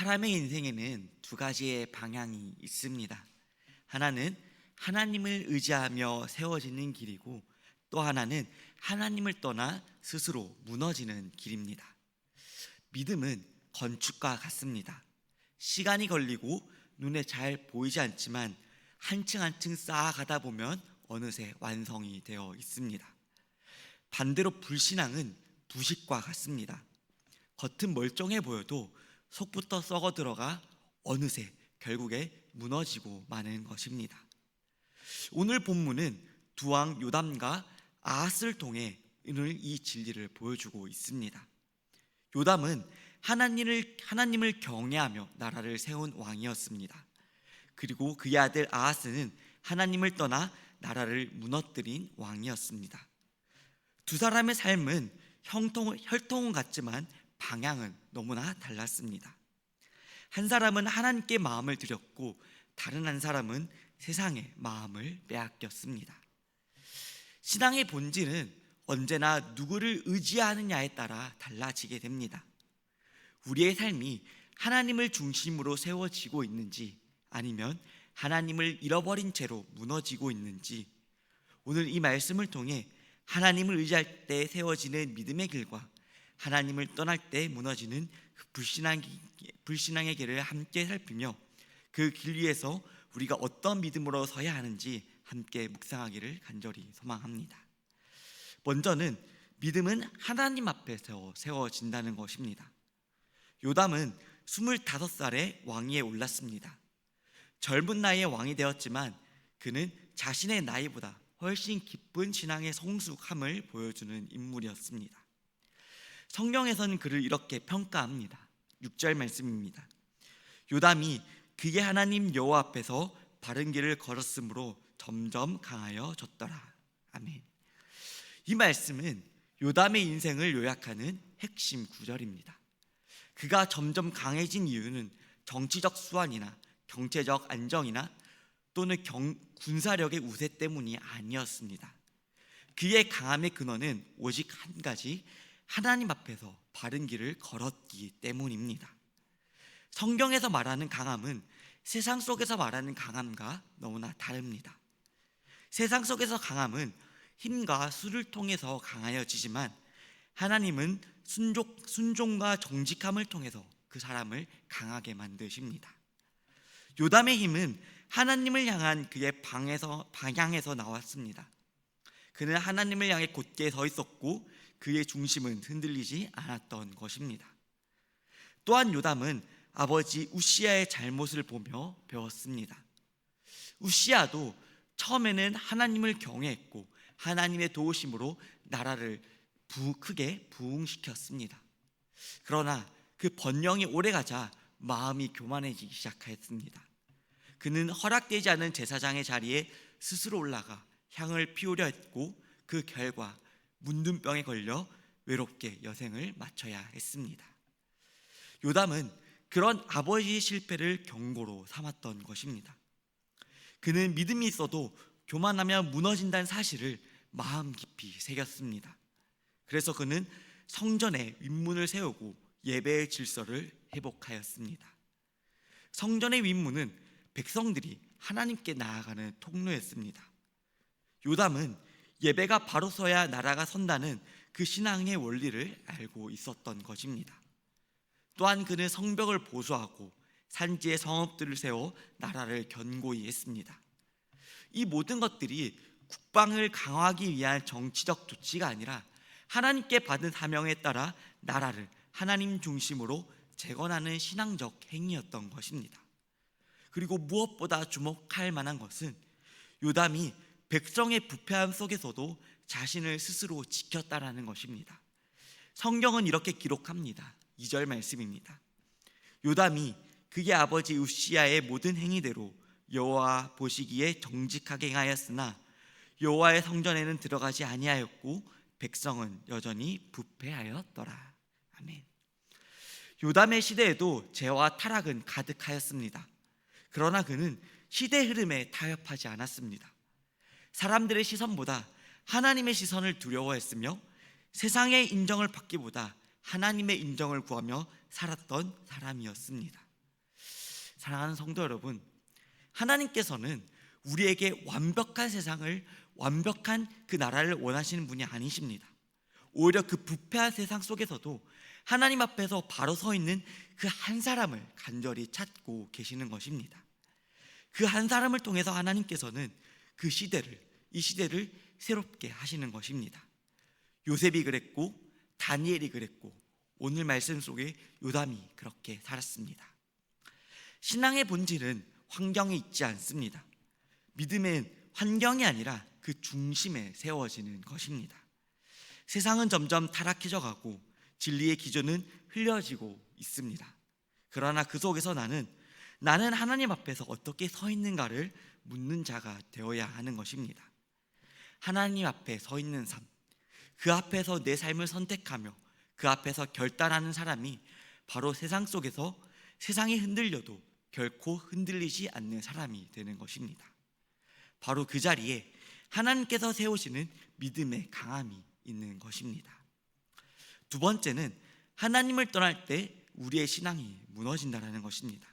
사람의 인생에는 두 가지의 방향이 있습니다. 하나는 하나님을 의지하며 세워지는 길이고, 또 하나는 하나님을 떠나 스스로 무너지는 길입니다. 믿음은 건축과 같습니다. 시간이 걸리고 눈에 잘 보이지 않지만 한 층 한 층 쌓아가다 보면 어느새 완성이 되어 있습니다. 반대로 불신앙은 부식과 같습니다. 겉은 멀쩡해 보여도 속부터 썩어 들어가 어느새 결국에 무너지고 마는 것입니다. 오늘 본문은 두 왕 요담과 아하스를 통해 이 진리를 보여주고 있습니다. 요담은 하나님을 경외하며 나라를 세운 왕이었습니다. 그리고 그의 아들 아하스는 하나님을 떠나 나라를 무너뜨린 왕이었습니다. 두 사람의 삶은 혈통은 같지만 방향은 너무나 달랐습니다. 한 사람은 하나님께 마음을 드렸고, 다른 한 사람은 세상의 마음을 빼앗겼습니다. 신앙의 본질은 언제나 누구를 의지하느냐에 따라 달라지게 됩니다. 우리의 삶이 하나님을 중심으로 세워지고 있는지, 아니면 하나님을 잃어버린 채로 무너지고 있는지, 오늘 이 말씀을 통해 하나님을 의지할 때 세워지는 믿음의 길과 하나님을 떠날 때 무너지는 불신앙의 길을 함께 살피며, 그 길 위에서 우리가 어떤 믿음으로 서야 하는지 함께 묵상하기를 간절히 소망합니다. 먼저는 믿음은 하나님 앞에서 세워진다는 것입니다. 요담은 25살에 왕위에 올랐습니다. 젊은 나이에 왕이 되었지만 그는 자신의 나이보다 훨씬 깊은 신앙의 성숙함을 보여주는 인물이었습니다. 성경에서는 그를 이렇게 평가합니다. 6절 말씀입니다. 요담이 그의 하나님 여호와 앞에서 바른 길을 걸었으므로 점점 강하여졌더라. 아멘. 이 말씀은 요담의 인생을 요약하는 핵심 구절입니다. 그가 점점 강해진 이유는 정치적 수완이나 경제적 안정이나 또는 군사력의 우세 때문이 아니었습니다. 그의 강함의 근원은 오직 한 가지, 하나님 앞에서 바른 길을 걸었기 때문입니다. 성경에서 말하는 강함은 세상 속에서 말하는 강함과 너무나 다릅니다. 세상 속에서 강함은 힘과 수를 통해서 강하여지지만, 하나님은 순종과 정직함을 통해서 그 사람을 강하게 만드십니다. 요담의 힘은 하나님을 향한 그의 방향에서 나왔습니다. 그는 하나님을 향해 곧게 서 있었고 그의 중심은 흔들리지 않았던 것입니다. 또한 요담은 아버지 우시야의 잘못을 보며 배웠습니다. 우시야도 처음에는 하나님을 경외했고 하나님의 도우심으로 나라를 크게 부흥시켰습니다. 그러나 그 번영이 오래가자 마음이 교만해지기 시작했습니다. 그는 허락되지 않은 제사장의 자리에 스스로 올라가 향을 피우려 했고, 그 결과 문둥병에 걸려 외롭게 여생을 마쳐야 했습니다. 요담은 그런 아버지의 실패를 경고로 삼았던 것입니다. 그는 믿음이 있어도 교만하면 무너진다는 사실을 마음 깊이 새겼습니다. 그래서 그는 성전에 윗문을 세우고 예배의 질서를 회복하였습니다. 성전의 윗문은 백성들이 하나님께 나아가는 통로였습니다. 요담은 예배가 바로 서야 나라가 선다는 그 신앙의 원리를 알고 있었던 것입니다. 또한 그는 성벽을 보수하고 산지에 성읍들을 세워 나라를 견고히 했습니다. 이 모든 것들이 국방을 강화하기 위한 정치적 조치가 아니라 하나님께 받은 사명에 따라 나라를 하나님 중심으로 재건하는 신앙적 행위였던 것입니다. 그리고 무엇보다 주목할 만한 것은 요담이 백성의 부패함 속에서도 자신을 스스로 지켰다라는 것입니다. 성경은 이렇게 기록합니다. 2절 말씀입니다. 요담이 그의 아버지 우시야의 모든 행위대로 여호와 보시기에 정직하게 행하였으나 여호와의 성전에는 들어가지 아니하였고 백성은 여전히 부패하였더라. 아멘. 요담의 시대에도 죄와 타락은 가득하였습니다. 그러나 그는 시대 흐름에 타협하지 않았습니다. 사람들의 시선보다 하나님의 시선을 두려워했으며 세상의 인정을 받기보다 하나님의 인정을 구하며 살았던 사람이었습니다. 사랑하는 성도 여러분, 하나님께서는 우리에게 완벽한 세상을, 완벽한 그 나라를 원하시는 분이 아니십니다. 오히려 그 부패한 세상 속에서도 하나님 앞에서 바로 서 있는 그 한 사람을 간절히 찾고 계시는 것입니다. 그 한 사람을 통해서 하나님께서는 이 시대를 새롭게 하시는 것입니다. 요셉이 그랬고, 다니엘이 그랬고, 오늘 말씀 속에 요담이 그렇게 살았습니다. 신앙의 본질은 환경에 있지 않습니다. 믿음은 환경이 아니라 그 중심에 세워지는 것입니다. 세상은 점점 타락해져 가고 진리의 기준은 흘려지고 있습니다. 그러나 그 속에서 나는 하나님 앞에서 어떻게 서 있는가를 묻는 자가 되어야 하는 것입니다. 하나님 앞에 서 있는 삶, 그 앞에서 내 삶을 선택하며 그 앞에서 결단하는 사람이 바로 세상 속에서 세상이 흔들려도 결코 흔들리지 않는 사람이 되는 것입니다. 바로 그 자리에 하나님께서 세우시는 믿음의 강함이 있는 것입니다. 두 번째는 하나님을 떠날 때 우리의 신앙이 무너진다는 것입니다.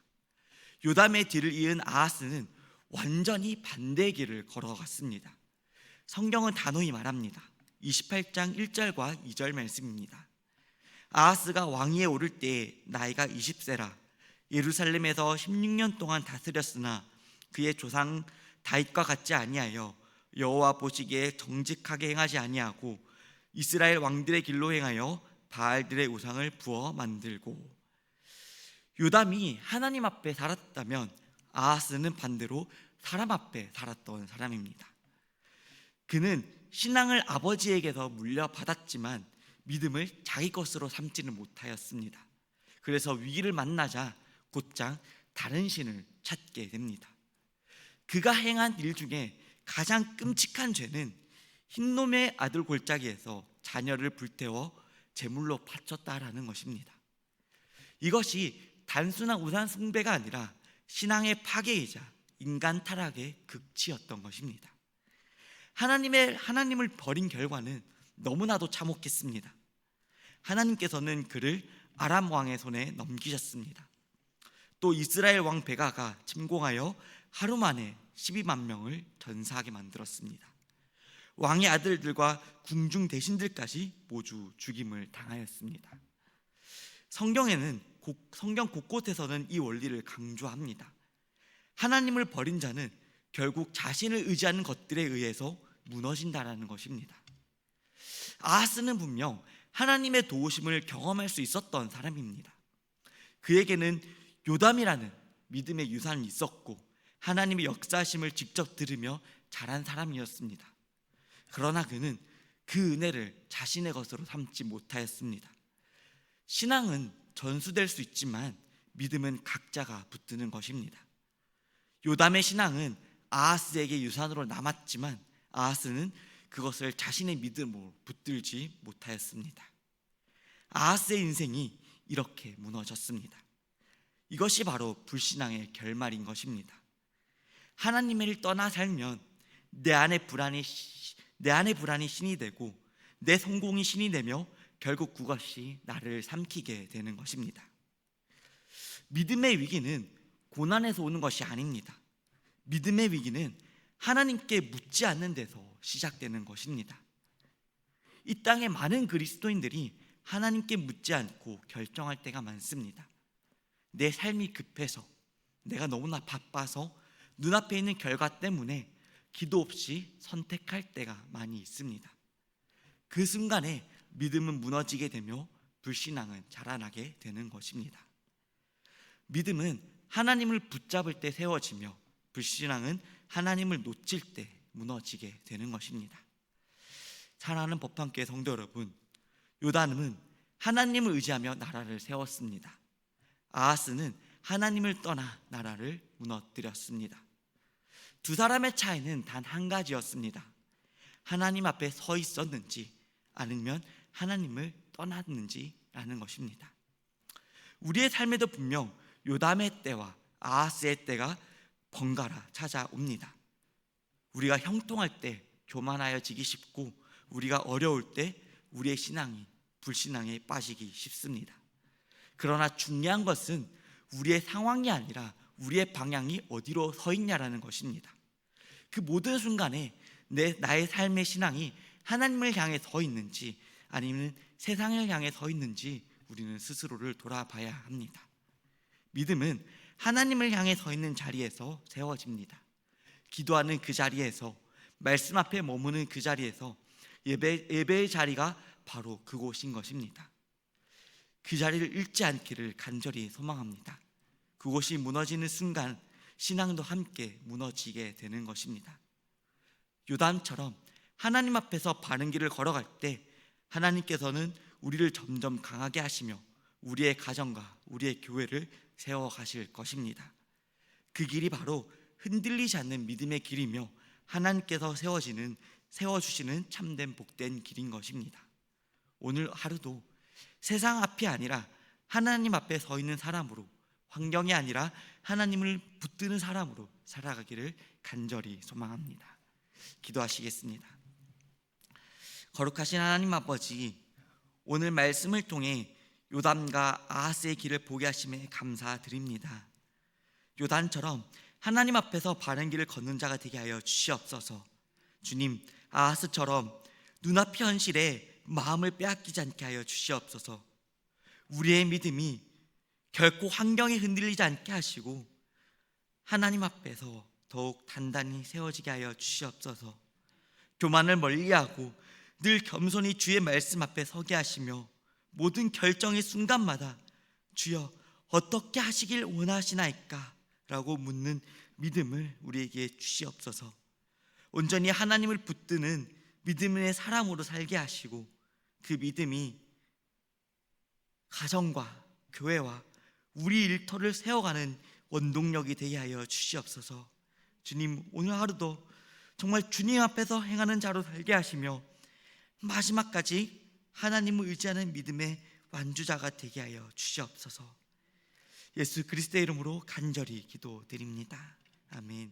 요담의 뒤를 이은 아하스는 완전히 반대의 길을 걸어갔습니다. 성경은 단호히 말합니다. 28장 1절과 2절 말씀입니다. 아하스가 왕위에 오를 때에 나이가 20세라 예루살렘에서 16년 동안 다스렸으나 그의 조상 다윗과 같지 아니하여 여호와 보시기에 정직하게 행하지 아니하고 이스라엘 왕들의 길로 행하여 바알들의 우상을 부어 만들고. 요담이 하나님 앞에 살았다면 아하스는 반대로 사람 앞에 살았던 사람입니다. 그는 신앙을 아버지에게서 물려받았지만 믿음을 자기 것으로 삼지는 못하였습니다. 그래서 위기를 만나자 곧장 다른 신을 찾게 됩니다. 그가 행한 일 중에 가장 끔찍한 죄는 흰놈의 아들 골짜기에서 자녀를 불태워 제물로 바쳤다라는 것입니다. 이것이 단순한 우상 숭배가 아니라 신앙의 파괴이자 인간 타락의 극치였던 것입니다. 하나님을 버린 결과는 너무나도 참혹했습니다. 하나님께서는 그를 아람 왕의 손에 넘기셨습니다. 또 이스라엘 왕 베가가 침공하여 하루 만에 12만 명을 전사하게 만들었습니다. 왕의 아들들과 궁중 대신들까지 모두 죽임을 당하였습니다. 성경 곳곳에서는 이 원리를 강조합니다. 하나님을 버린 자는 결국 자신을 의지하는 것들에 의해서 무너진다는 것입니다. 아하스는 분명 하나님의 도우심을 경험할 수 있었던 사람입니다. 그에게는 요담이라는 믿음의 유산이 있었고 하나님의 역사하심을 직접 들으며 자란 사람이었습니다. 그러나 그는 그 은혜를 자신의 것으로 삼지 못하였습니다. 신앙은 전수될 수 있지만 믿음은 각자가 붙드는 것입니다. 요담의 신앙은 아하스에게 유산으로 남았지만 아하스는 그것을 자신의 믿음으로 붙들지 못하였습니다. 아하스의 인생이 이렇게 무너졌습니다. 이것이 바로 불신앙의 결말인 것입니다. 하나님을 떠나 살면 내 안의 불안이 신이 되고 내 성공이 신이 되며 결국 그것이 나를 삼키게 되는 것입니다. 믿음의 위기는 고난에서 오는 것이 아닙니다. 믿음의 위기는 하나님께 묻지 않는 데서 시작되는 것입니다. 이 땅의 많은 그리스도인들이 하나님께 묻지 않고 결정할 때가 많습니다. 내 삶이 급해서, 내가 너무나 바빠서 눈앞에 있는 결과 때문에 기도 없이 선택할 때가 많이 있습니다. 그 순간에 믿음은 무너지게 되며 불신앙은 자라나게 되는 것입니다. 믿음은 하나님을 붙잡을 때 세워지며 불신앙은 하나님을 놓칠 때 무너지게 되는 것입니다. 사랑하는 법함교회 성도 여러분, 요담은 하나님을 의지하며 나라를 세웠습니다. 아하스는 하나님을 떠나 나라를 무너뜨렸습니다. 두 사람의 차이는 단 한 가지였습니다. 하나님 앞에 서 있었는지 아니면 하나님을 떠났는지라는 것입니다. 우리의 삶에도 분명 요담의 때와 아하스의 때가 번갈아 찾아옵니다. 우리가 형통할 때 교만하여지기 쉽고 우리가 어려울 때 우리의 신앙이 불신앙에 빠지기 쉽습니다. 그러나 중요한 것은 우리의 상황이 아니라 우리의 방향이 어디로 서 있냐라는 것입니다. 그 모든 순간에 나의 삶의 신앙이 하나님을 향해 서 있는지 아니면 세상을 향해 서 있는지 우리는 스스로를 돌아봐야 합니다. 믿음은 하나님을 향해 서 있는 자리에서 세워집니다. 기도하는 그 자리에서, 말씀 앞에 머무는 그 자리에서 예배의 자리가 바로 그곳인 것입니다. 그 자리를 잃지 않기를 간절히 소망합니다. 그곳이 무너지는 순간 신앙도 함께 무너지게 되는 것입니다. 요담처럼 하나님 앞에서 바른 길을 걸어갈 때 하나님께서는 우리를 점점 강하게 하시며 우리의 가정과 우리의 교회를 세워가실 것입니다. 그 길이 바로 흔들리지 않는 믿음의 길이며 하나님께서 세워주시는 참된 복된 길인 것입니다. 오늘 하루도 세상 앞이 아니라 하나님 앞에 서 있는 사람으로, 환경이 아니라 하나님을 붙드는 사람으로 살아가기를 간절히 소망합니다. 기도하시겠습니다. 거룩하신 하나님 아버지, 오늘 말씀을 통해 요담과 아하스의 길을 보게 하심에 감사드립니다. 요단처럼 하나님 앞에서 바른 길을 걷는 자가 되게 하여 주시옵소서. 주님, 아하스처럼 눈앞의 현실에 마음을 빼앗기지 않게 하여 주시옵소서. 우리의 믿음이 결코 환경에 흔들리지 않게 하시고 하나님 앞에서 더욱 단단히 세워지게 하여 주시옵소서. 교만을 멀리하고 늘 겸손히 주의 말씀 앞에 서게 하시며 모든 결정의 순간마다 주여 어떻게 하시길 원하시나이까? 라고 묻는 믿음을 우리에게 주시옵소서. 온전히 하나님을 붙드는 믿음의 사람으로 살게 하시고 그 믿음이 가정과 교회와 우리 일터를 세워가는 원동력이 되게 하여 주시옵소서. 주님, 오늘 하루도 정말 주님 앞에서 행하는 자로 살게 하시며 마지막까지 하나님을 의지하는 믿음의 완주자가 되게 하여 주시옵소서. 예수 그리스도의 이름으로 간절히 기도드립니다. 아멘.